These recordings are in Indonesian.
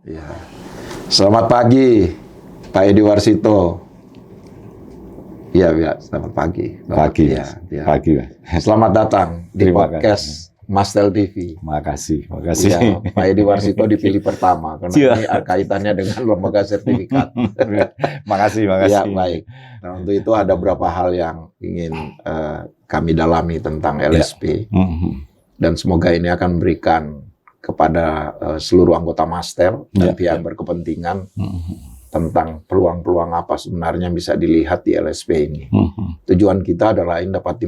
Ya. Selamat pagi, Pak Edi Warsito. Iya, ya, selamat pagi. Pagi, ya, ya. Pagi, Mas. Selamat datang di Terima podcast Mastel TV. Makasih. Ya, Pak Edi Warsito dipilih pertama karena Iya. ini kaitannya dengan lembaga sertifikat. Makasih. Ya, baik. Nah, untuk itu ada beberapa hal yang ingin kami dalami tentang LSP. Dan semoga ini akan memberikan kepada seluruh anggota Mastel dan pihak berkepentingan tentang peluang-peluang apa sebenarnya bisa dilihat di LSP ini. Tujuan kita adalah ini dapat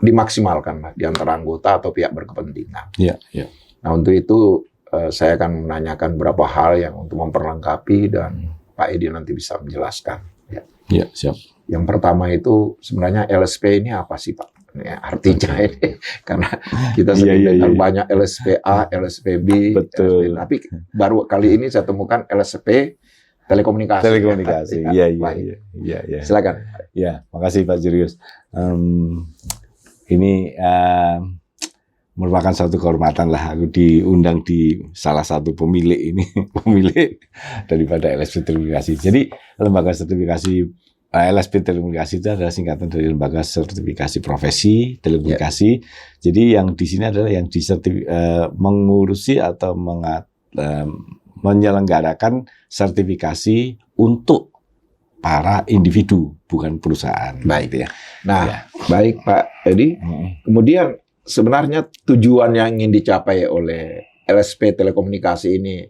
dimaksimalkan di antara anggota atau pihak berkepentingan. Nah, untuk itu saya akan menanyakan beberapa hal yang untuk memperlengkapi dan Pak Edi nanti bisa menjelaskan. Ya, siap. Yang pertama itu sebenarnya LSP ini apa sih, Pak? Ya, artinya ini karena kita sering dengar banyak LSPA, LSPB, betul. Tapi baru kali ini saya temukan LSP telekomunikasi. Telekomunikasi, iya. Silakan. Ya, makasih Pak Julius. Ini merupakan suatu kehormatan lah aku diundang di salah satu pemilik daripada LSP telekomunikasi. Jadi lembaga sertifikasi LSP telekomunikasi itu adalah singkatan dari lembaga sertifikasi profesi telekomunikasi. Jadi yang di sini adalah yang mengurusi atau menyelenggarakan sertifikasi untuk para individu, bukan perusahaan. Baik ya. Nah, baik Pak Edi. Kemudian sebenarnya tujuan yang ingin dicapai oleh LSP telekomunikasi ini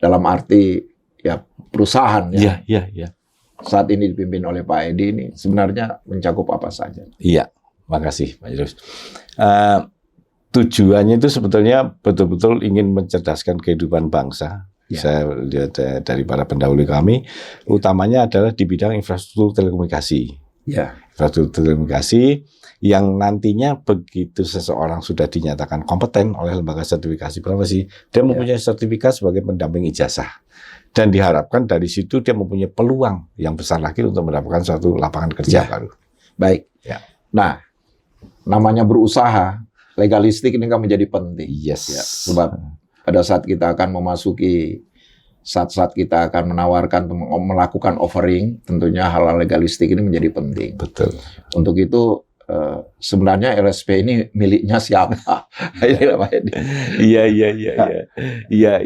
dalam arti ya perusahaan ya. Iya. Saat ini dipimpin oleh Pak Edi ini sebenarnya mencakup apa saja? Iya, makasih Pak Julius. Tujuannya itu sebetulnya betul-betul ingin mencerdaskan kehidupan bangsa. Saya lihat dari para pendahulu kami, utamanya adalah di bidang infrastruktur telekomunikasi. Infrastruktur telekomunikasi yang nantinya begitu seseorang sudah dinyatakan kompeten oleh lembaga sertifikasi profesi, dia mempunyai sertifikat sebagai pendamping ijazah. Dan diharapkan dari situ dia mempunyai peluang yang besar lagi untuk mendapatkan suatu lapangan kerja baru. Baik. Nah, namanya berusaha, legalistik ini kan menjadi penting. Sebab pada saat kita akan memasuki, saat kita akan menawarkan, melakukan offering, tentunya hal-hal legalistik ini menjadi penting. Betul. Untuk itu sebenarnya LSP ini miliknya siapa?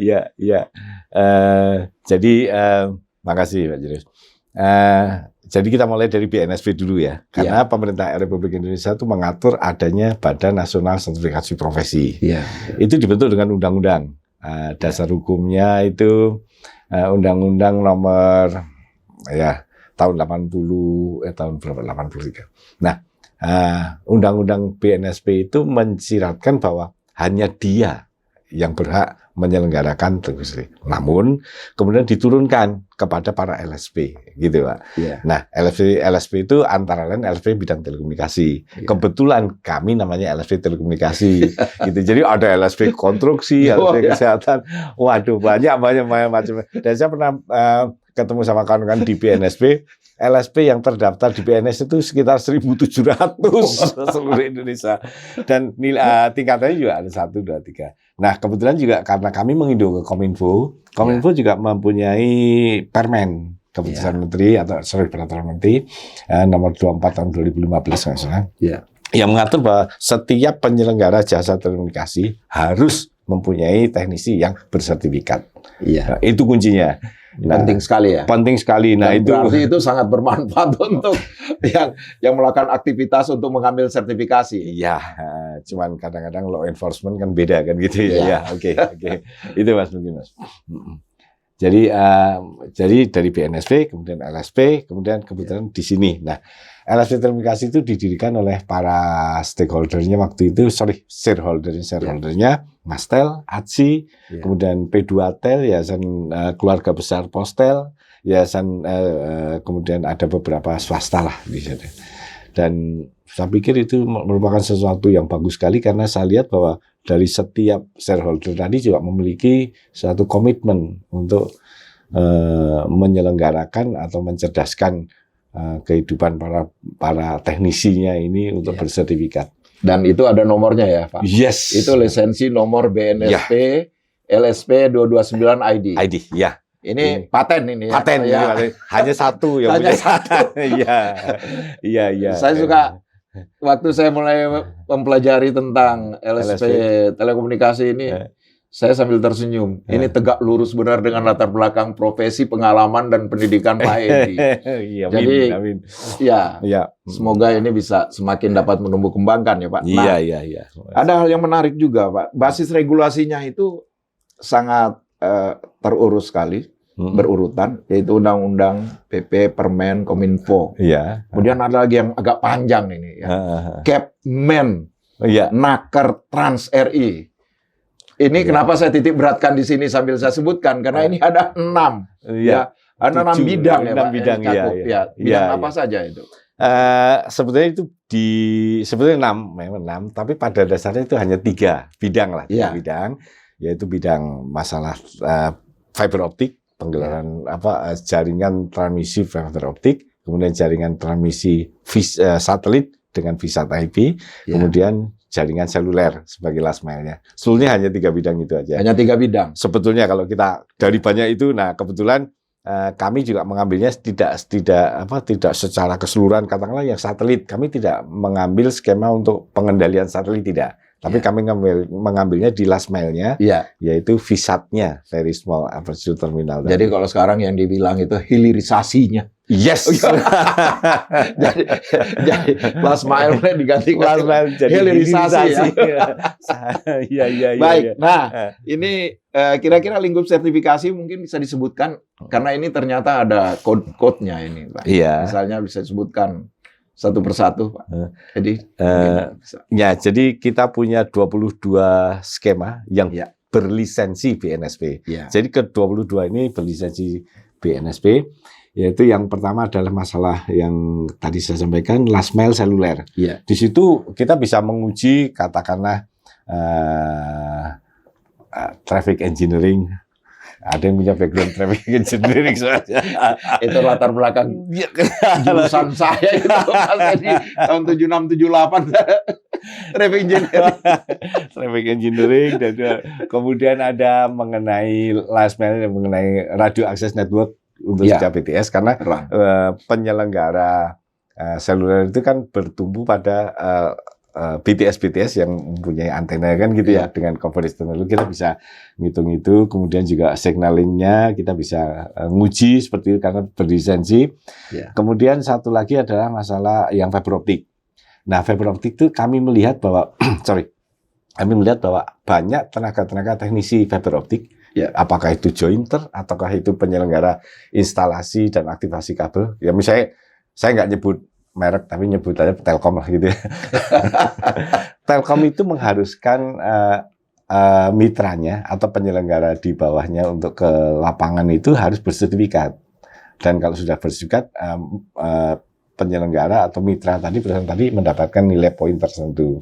Iya. Jadi makasih Pak Julius. Jadi kita mulai dari BNSP dulu ya, karena pemerintah Republik Indonesia itu mengatur adanya Badan Nasional Sertifikasi Profesi. Itu dibentuk dengan undang-undang. Dasar hukumnya itu Undang-Undang Nomor tahun 83. Nah, Undang-Undang BNSP itu mensyaratkan bahwa hanya dia yang berhak menyelenggarakan telekomunikasi. Namun kemudian diturunkan kepada para LSP, gitu Pak. Nah, LSP itu antara lain LSP bidang telekomunikasi. Kebetulan kami namanya LSP telekomunikasi, gitu. Jadi ada LSP konstruksi, LSP kesehatan. Waduh, banyak macam. Dan saya pernah ketemu sama kawan-kawan di BNSP. LSP yang terdaftar di BNS itu sekitar 1.700 seluruh Indonesia. Dan tingkatannya juga ada 1, 2, 3. Nah, kebetulan juga karena kami menginduk ke Kominfo juga mempunyai permen keputusan menteri atau peraturan menteri nomor 24 tahun 2015 misalnya. Yang mengatur bahwa setiap penyelenggara jasa telekomunikasi harus mempunyai teknisi yang bersertifikat. Nah, itu kuncinya. Penting sekali ya. Penting sekali. Nah, dan berarti itu sangat bermanfaat untuk yang melakukan aktivitas untuk mengambil sertifikasi. Iya, cuman kadang-kadang law enforcement kan beda kan gitu ya. Oke. Itu Mas mungkin Mas. Jadi dari BNSP, kemudian LSP, kemudian kebetulan di sini. Nah, LSP telekomunikasi itu didirikan oleh para stakeholdernya waktu itu, shareholdernya, Mastel, ATSI, kemudian P2Tel, Yayasan Keluarga Besar Postel, Yayasan kemudian ada beberapa swasta lah di sana. Dan saya pikir itu merupakan sesuatu yang bagus sekali karena saya lihat bahwa dari setiap shareholder tadi juga memiliki suatu komitmen untuk menyelenggarakan atau mencerdaskan kehidupan para teknisinya ini untuk bersertifikat. Dan itu ada nomornya ya, Pak? Yes. Itu lisensi nomor BNSP LSP 229 ID. ID, ya. Ini paten ini ya. Paten ya. ini, hanya satu yang Hanya punya. satu. Iya. Saya suka waktu saya mulai mempelajari tentang LSP telekomunikasi ini, saya sambil tersenyum. Ini tegak lurus benar dengan latar belakang profesi, pengalaman dan pendidikan Pak Edi. Iya, Jadi, amin. Ya, Ya. semoga ini bisa semakin dapat menumbuh kembangkan ya Pak. Nah, Iya. ada hal yang menarik juga Pak. Basis regulasinya itu sangat terurus sekali, berurutan, yaitu Undang-Undang PP, Permen, Kominfo. Iya. Kemudian ada lagi yang agak panjang ini, ya. Kepmen, Iya. Naker Trans RI. Ini kenapa saya titik beratkan di sini sambil saya sebutkan, karena ini ada 6. Iya. Ya, ada 6 bidang ya, 6 Pak, bidang, yang dicakup. iya. Bidang Iya, apa iya. saja itu? Sebetulnya itu sebetulnya 6, memang 6, tapi pada dasarnya itu hanya 3 bidang lah, 3 Iya. bidang, yaitu bidang masalah fiber optik, penggelaran jaringan transmisi fiber optik, kemudian jaringan transmisi satelit dengan VSAT IP, Ya. kemudian jaringan seluler sebagai last mile-nya. Seluruhnya hanya 3 bidang itu aja. Hanya 3 bidang. Sebetulnya kalau kita dari banyak itu, nah kebetulan kami juga mengambilnya tidak secara keseluruhan, katakanlah yang satelit. Kami tidak mengambil skema untuk pengendalian satelit, tidak. Tapi kami mengambilnya di last mile-nya, yaitu VSAT-nya, very small aperture terminal. Jadi kalau sekarang yang dibilang itu hilirisasinya. Yes. jadi last mile diganti last mile jadi hilirisasi. Iya. Baik. Nah, ini kira-kira lingkup sertifikasi mungkin bisa disebutkan karena ini ternyata ada code-nya ini, Pak. Iya. Misalnya bisa disebutkan satu persatu, Pak. Jadi ya, jadi kita punya 22 skema yang berlisensi BNSP. Jadi ke-22 ini berlisensi BNSP, yaitu yang pertama adalah masalah yang tadi saya sampaikan, last mile seluler. Di situ kita bisa menguji katakanlah traffic engineering. Ada yang punya background traffic engineering soalnya. Itu latar belakang jurusan saya itu di tahun 76-78 traffic engineering. Traffic engineering dan kemudian ada mengenai last mile, mengenai radio access network untuk setiap BTS karena penyelenggara seluler itu kan bertumbuh pada BTS yang mempunyai antena kan gitu ya, dengan coverage teknologi kita bisa ngitung itu, kemudian juga signalingnya kita bisa nguji seperti itu karena berlisensi. Kemudian satu lagi adalah masalah yang fiber optik. Nah, fiber optik itu kami melihat bahwa banyak tenaga teknisi fiber optik, apakah itu jointer ataukah itu penyelenggara instalasi dan aktivasi kabel. Ya misalnya saya nggak nyebut merek tapi nyebut aja Telkom lah gitu ya. Telkom itu mengharuskan mitranya atau penyelenggara di bawahnya untuk ke lapangan itu harus bersertifikat. Dan kalau sudah bersertifikat, penyelenggara atau mitra tadi mendapatkan nilai poin tertentu.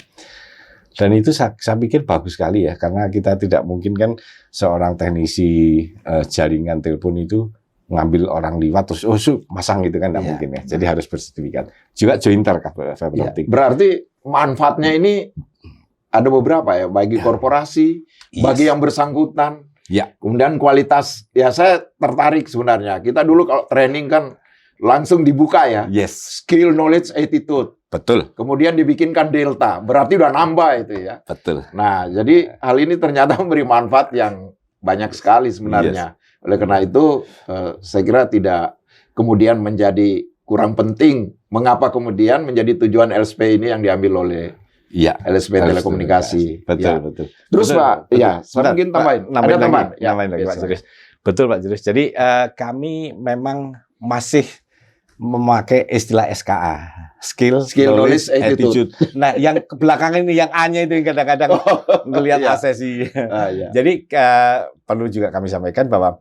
Dan itu saya pikir bagus sekali ya, karena kita tidak mungkin kan seorang teknisi jaringan telepon itu ngambil orang liwat terus masang gitu kan, nggak mungkin ya. Jadi harus bersertifikat. Juga jointer fiber optik. Berarti manfaatnya ini ada beberapa ya, bagi korporasi, bagi yang bersangkutan. Kemudian kualitas, ya saya tertarik sebenarnya. Kita dulu kalau training kan langsung dibuka ya. Skill, knowledge, attitude. Betul. Kemudian dibikinkan delta, berarti udah nambah itu ya. Betul. Nah, jadi hal ini ternyata memberi manfaat yang banyak sekali sebenarnya. Oleh karena itu, saya kira tidak kemudian menjadi kurang penting. Mengapa kemudian menjadi tujuan LSP ini yang diambil oleh LSP Telekomunikasi. Betul. Terus Pak, saya mungkin tambahin. Ada tambahan? Lagi, Pak Juris. Betul, Pak Juris. Jadi kami memang masih memakai istilah SKA. Skill, knowledge, attitude. Nah, yang belakangan ini, yang A-nya itu yang kadang-kadang melihat asesi. Jadi perlu juga kami sampaikan bahwa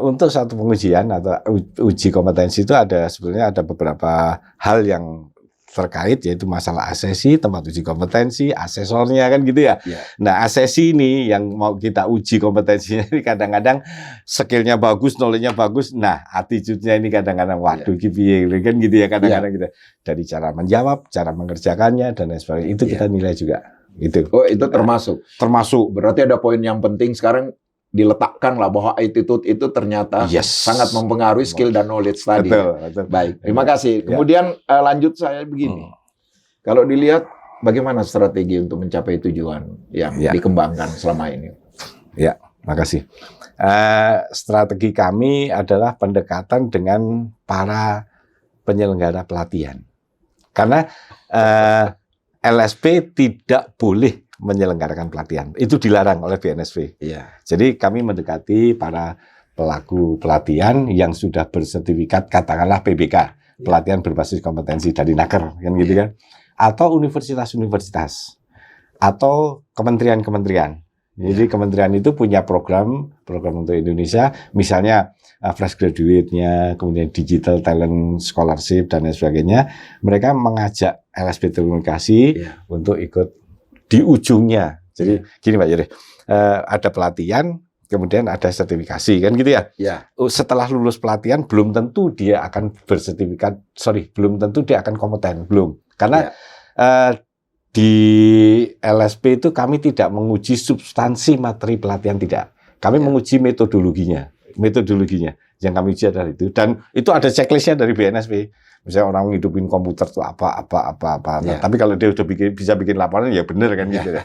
untuk satu pengujian atau uji kompetensi itu sebetulnya ada beberapa hal yang terkait, yaitu masalah asesi, tempat uji kompetensi, asesornya kan gitu ya. Nah, asesi ini yang mau kita uji kompetensinya ini kadang-kadang skillnya bagus, knowledge-nya bagus. Nah, attitude-nya ini kadang-kadang waduh piye kan gitu ya, kadang-kadang gitu. Dari cara menjawab, cara mengerjakannya dan lain sebagainya itu kita nilai juga. Gitu. Oh, itu termasuk. Termasuk. Berarti ada poin yang penting sekarang diletakkan lah bahwa attitude itu ternyata sangat mempengaruhi skill dan knowledge tadi. Betul. Baik, terima kasih. Kemudian lanjut saya begini. Kalau dilihat bagaimana strategi untuk mencapai tujuan yang dikembangkan selama ini? Ya, makasih. Strategi kami adalah pendekatan dengan para penyelenggara pelatihan. Karena LSP tidak boleh menyelenggarakan pelatihan. Itu dilarang oleh BNSP. Iya. Jadi kami mendekati para pelaku pelatihan yang sudah bersertifikat, katakanlah PBK, pelatihan berbasis kompetensi dari Naker, kan gitu kan. Atau universitas-universitas. Atau kementerian-kementerian. Jadi kementerian itu punya program untuk Indonesia, misalnya fresh graduate-nya, kemudian digital talent scholarship dan lain sebagainya. Mereka mengajak LSP Telekomunikasi untuk ikut di ujungnya. Jadi gini Pak Yuri, ada pelatihan, kemudian ada sertifikasi, kan gitu ya. Setelah lulus pelatihan belum tentu dia akan bersertifikat, belum tentu dia akan kompeten, belum. Karena di LSP itu kami tidak menguji substansi materi pelatihan, tidak. Kami menguji metodologinya. Yang kami uji adalah itu. Dan itu ada checklistnya dari BNSP. Misalnya orang ngidupin komputer itu apa. Nah, tapi kalau dia udah bisa bikin laporan, ya benar kan gitu ya.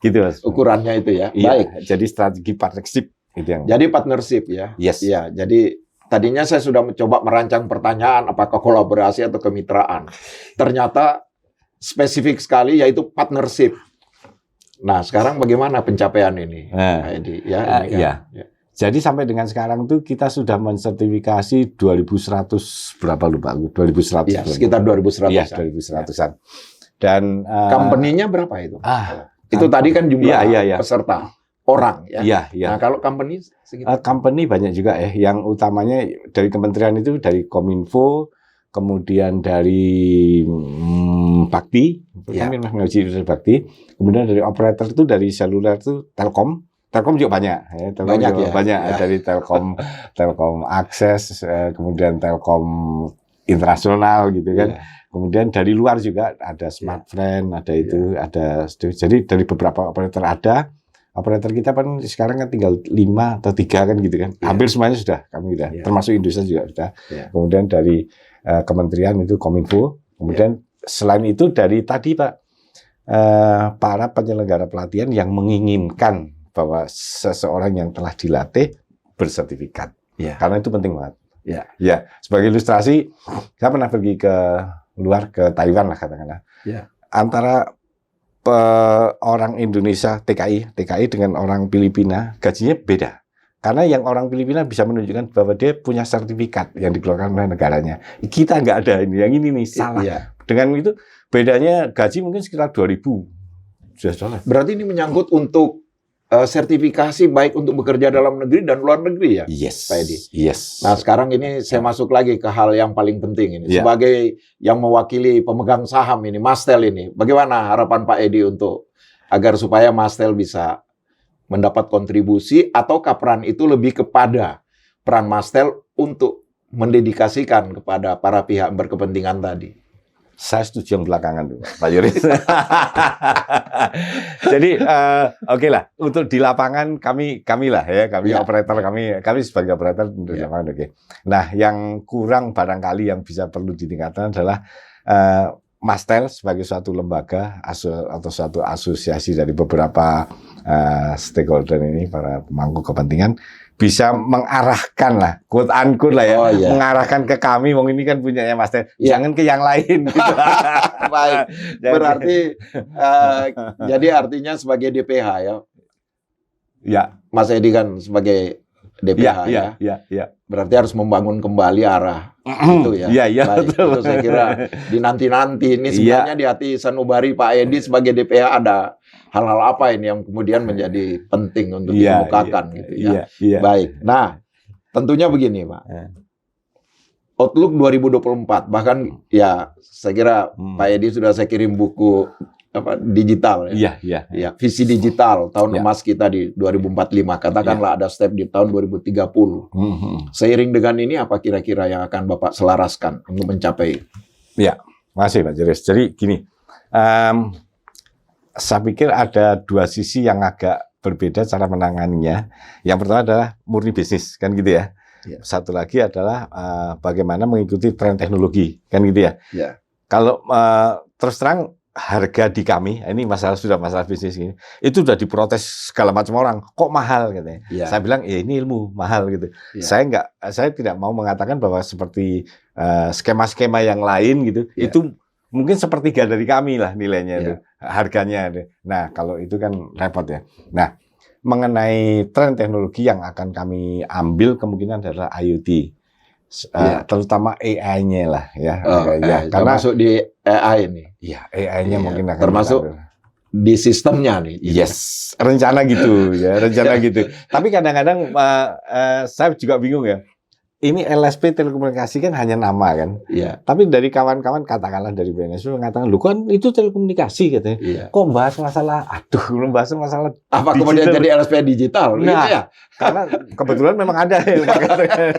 Gitu Mas. Ukurannya itu ya. Baik. Jadi strategi partnership itu yang. Jadi partnership ya. Iya. Jadi tadinya saya sudah mencoba merancang pertanyaan apakah kolaborasi atau kemitraan. Ternyata spesifik sekali yaitu partnership. Nah, sekarang bagaimana pencapaian ini, Pak Edi? Jadi sampai dengan sekarang tuh kita sudah mensertifikasi 2.100 berapa lupa? 2.100. Ya, sekitar 2.100. Iya, 2.100-an. Dan company-nya berapa itu? Itu tadi kan jumlah peserta orang ya. Iya. Nah, kalau company segitu. Company banyak juga ya. Yang utamanya dari kementerian itu dari Kominfo, kemudian dari Bakti, kami menguji Bakti, kemudian dari operator itu dari seluler itu Telkom juga banyak, banyak dari Telkom Akses, kemudian Telkom Internasional gitu kan, kemudian dari luar juga ada Smartfriend, ada itu, ada, jadi dari beberapa operator ada. Operator kita kan sekarang kan tinggal 5 atau 3 kan gitu kan, hampir semuanya sudah kami sudah, termasuk Indosat juga sudah. Kemudian dari kementerian itu Kominfo, kemudian selain itu dari tadi Pak, para penyelenggara pelatihan yang menginginkan bahwa seseorang yang telah dilatih bersertifikat, karena itu penting banget. Ya, sebagai ilustrasi, saya pernah pergi ke luar, ke Taiwan lah katakanlah. Antara orang Indonesia TKI dengan orang Filipina gajinya beda. Karena yang orang Filipina bisa menunjukkan bahwa dia punya sertifikat yang dikeluarkan oleh negaranya. Kita nggak ada ini, yang ini nih salah. Dengan itu bedanya gaji mungkin sekitar 2.000 $. Berarti ini menyangkut untuk sertifikasi baik untuk bekerja dalam negeri dan luar negeri ya, Pak Edi? Nah, sekarang ini saya masuk lagi ke hal yang paling penting ini. Sebagai yang mewakili pemegang saham ini, Mastel ini, bagaimana harapan Pak Edi untuk agar supaya Mastel bisa mendapat kontribusi, ataukah peran itu lebih kepada peran Mastel untuk mendedikasikan kepada para pihak berkepentingan tadi? Saya setuju yang belakangan tuh, Pak Yuris. Jadi oke lah, untuk di lapangan kami lah ya, operator kami sebagai operator untuk di lapangan oke. Nah, yang kurang barangkali yang bisa perlu ditingkatkan adalah Mastel sebagai suatu lembaga atau suatu asosiasi dari beberapa stakeholder ini, para pemangku kepentingan, bisa mengarahkan lah, quote unquote lah ya, mengarahkan ke kami, wong ini kan punyanya Mastel, jangan ke yang lain. Gitu. Baik, berarti jadi artinya sebagai DPH ya, Mas Edi kan sebagai DPH ya. Berarti harus membangun kembali arah itu ya. Baik, betul. Itu saya kira di nanti ini sebenarnya di hati sanubari Pak Edi sebagai DPH ada hal-hal apa ini yang kemudian menjadi penting untuk dikemukakan gitu ya. Baik. Nah, tentunya begini, Pak. Outlook 2024 bahkan ya saya kira Pak Edi sudah saya kirim buku digital ya. Visi digital tahun emas kita di 2045, katakanlah ada step di tahun 2030. Seiring dengan ini apa kira-kira yang akan Bapak selaraskan untuk mencapai? Ya, makasih Pak Jeris. Jadi gini, saya pikir ada dua sisi yang agak berbeda cara menanganinya. Yang pertama adalah murni bisnis, kan gitu ya. Ya. Satu lagi adalah bagaimana mengikuti tren teknologi, kan gitu ya. Ya. Kalau terus terang harga di kami, ini sudah masalah bisnis ini, itu sudah diprotes segala macam orang, kok mahal katanya. Ya. Saya bilang ya ini ilmu mahal gitu. Ya. Saya tidak mau mengatakan bahwa seperti skema-skema yang lain gitu, Ya. itu mungkin sepertiga dari kami lah nilainya Ya. itu, harganya. Nah kalau itu kan repot ya. Nah mengenai tren teknologi yang akan kami ambil kemungkinan adalah IoT. Terutama AI-nya lah ya, karena masuk di AI ini. Iya, AI-nya mungkin akan termasuk di sistemnya nih. Yes, rencana gitu ya, rencana gitu. Tapi kadang-kadang saya juga bingung ya. Ini LSP telekomunikasi kan hanya nama kan. Iya. Tapi dari kawan-kawan katakanlah dari BNSP mengatakan, "Loh kan itu telekomunikasi," katanya. Iya. Kok bahas masalah belum bahas masalah apa digital. Kemudian jadi LSP digital nah, gitu ya? Karena kebetulan memang ada yang pakai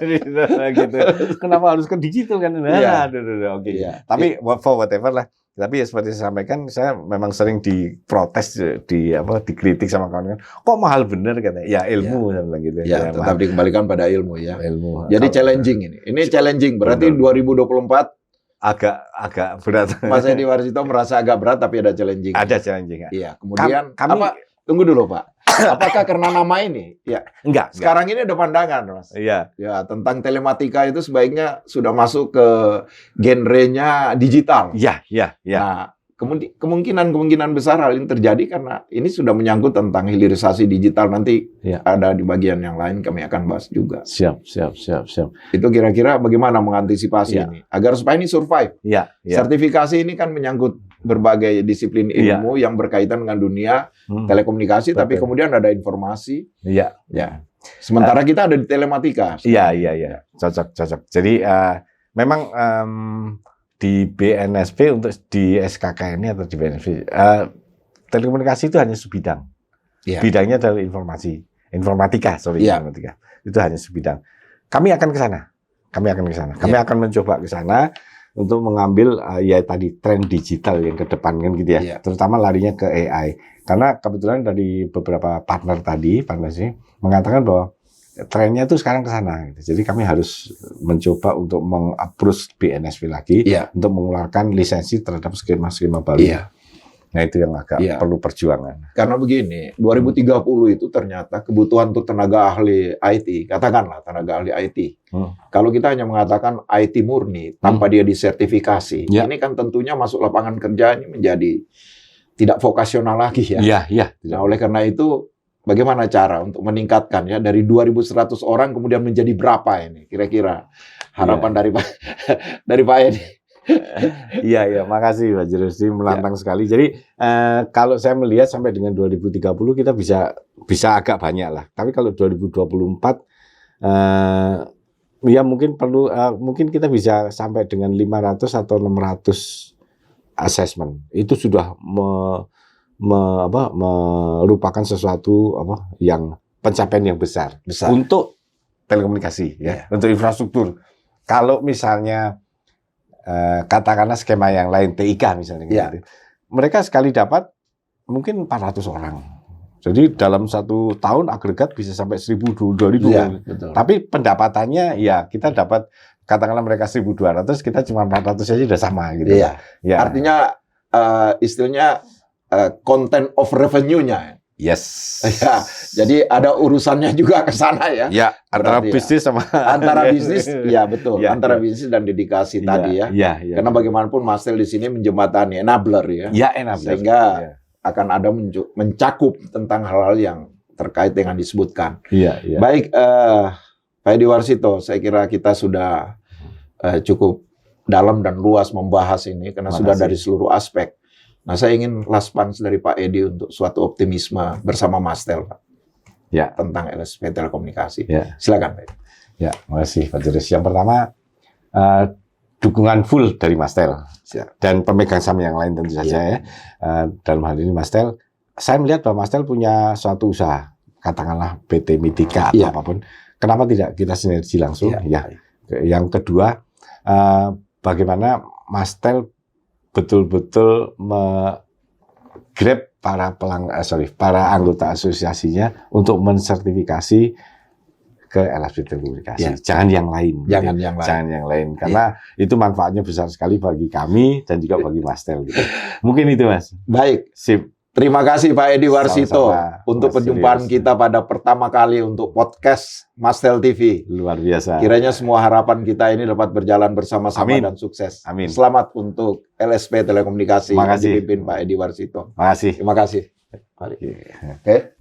gitu. Kenapa harus ke digital kan? Nah, iya. Oke. Iya. Tapi for whatever lah. Tapi ya seperti saya sampaikan, saya memang sering diprotes, dikritik sama kawan-kawan. Kok mahal bener katanya? Ya ilmu, saya bilang gitu. Ya, tetap dikembalikan pada ilmu ya. Ilmu. Jadi challenging ini. Ini challenging. Berarti 2024 agak berat. Mas Edi Warsito merasa agak berat, tapi ada challenging. Ada challenging. Iya. Kemudian tunggu dulu Pak. Apakah karena nama ini? Ya. Enggak. Sekarang ini ada pandangan, Mas. Iya. Ya, tentang telematika itu sebaiknya sudah masuk ke genrenya digital. Iya. Nah, kemungkinan besar hal ini terjadi karena ini sudah menyangkut tentang hilirisasi digital. Nanti ada di bagian yang lain kami akan bahas juga. Siap. Itu kira-kira bagaimana mengantisipasi ini agar supaya ini survive. Sertifikasi ini kan menyangkut berbagai disiplin ilmu yang berkaitan dengan dunia telekomunikasi, tapi kemudian ada informasi. Ya. Sementara kita ada di telematika. Iya. Cocok. Jadi memang di BNSP untuk di SKK ini atau di BNSP telekomunikasi itu hanya sebidang. Bidangnya adalah informatika. Informatika. Itu hanya sebidang. Kami akan ke sana. Kami akan mencoba ke sana untuk mengambil tadi tren digital yang ke depan kan gitu ya. Terutama larinya ke AI. Karena kebetulan dari beberapa partner sih mengatakan bahwa trennya itu sekarang ke sana. Gitu. Jadi kami harus mencoba untuk meng-approach BNSP lagi untuk mengeluarkan lisensi terhadap skema-skema baru. Nah itu yang agak perlu perjuangan. Karena begini, 2030 itu ternyata kebutuhan untuk tenaga ahli IT, katakanlah tenaga ahli IT. Kalau kita hanya mengatakan IT murni tanpa dia disertifikasi, ini kan tentunya masuk lapangan kerja ini menjadi tidak vokasional lagi ya. Nah oleh karena itu bagaimana cara untuk meningkatkan ya dari 2.100 orang kemudian menjadi berapa ini kira-kira harapan dari Pak Edi? Iya, makasih Pak Jerusi, melantang sekali. Jadi kalau saya melihat sampai dengan 2030 kita bisa agak banyak lah. Tapi kalau 2024 mungkin perlu mungkin kita bisa sampai dengan 500 atau 600 assessment. Itu sudah merupakan sesuatu yang pencapaian yang besar. Untuk telekomunikasi untuk infrastruktur. Kalau misalnya katakanlah skema yang lain TIK misalnya gitu. Mereka sekali dapat mungkin 400 orang. Jadi dalam 1 tahun agregat bisa sampai 1.000, 2.000. Tapi pendapatannya kita dapat katakanlah mereka 1.200, kita cuma 400 saja sudah sama gitu. Artinya istilahnya content of revenue-nya. Jadi ada urusannya juga ke sana ya. Antara bisnis sama antara bisnis, betul. Antara bisnis dan dedikasi tadi ya. Karena bagaimanapun Mastel di sini menjembatani enabler ya. Sehingga akan ada mencakup tentang hal-hal yang terkait dengan disebutkan. Baik, Pak Edi Warsito, saya kira kita sudah cukup dalam dan luas membahas ini karena sudah dari seluruh aspek. Nah, saya ingin last punch dari Pak Edi untuk suatu optimisme bersama Mastel, Pak. Tentang LSP telekomunikasi. Silakan, Pak. Makasih Pak Jeris. Yang pertama, dukungan full dari Mastel dan pemegang saham yang lain tentu saja dalam hal ini Mastel. Saya melihat bahwa Mastel punya suatu usaha, katakanlah PT Mitika atau apapun. Kenapa tidak kita sinergi langsung? Yang kedua, bagaimana Mastel betul-betul grab para anggota asosiasinya untuk mensertifikasi ke LSP Telekomunikasi. Ya. Jangan yang lain. Jangan yang lain. Jangan yang lain. Karena itu manfaatnya besar sekali bagi kami dan juga bagi Mas Tel. Gitu. Mungkin itu, Mas. Baik. Sip. Terima kasih Pak Edi Warsito Sama-sama, untuk Mas perjumpaan Julius. kita pada pertama kali untuk podcast Mastel TV. Luar biasa. Kiranya semua harapan kita ini dapat berjalan bersama-sama Amin. dan sukses. Amin. Selamat untuk LSP Telekomunikasi yang Makasih. dipimpin Pak Edi Warsito. Makasih. Terima kasih. Mari. Oke.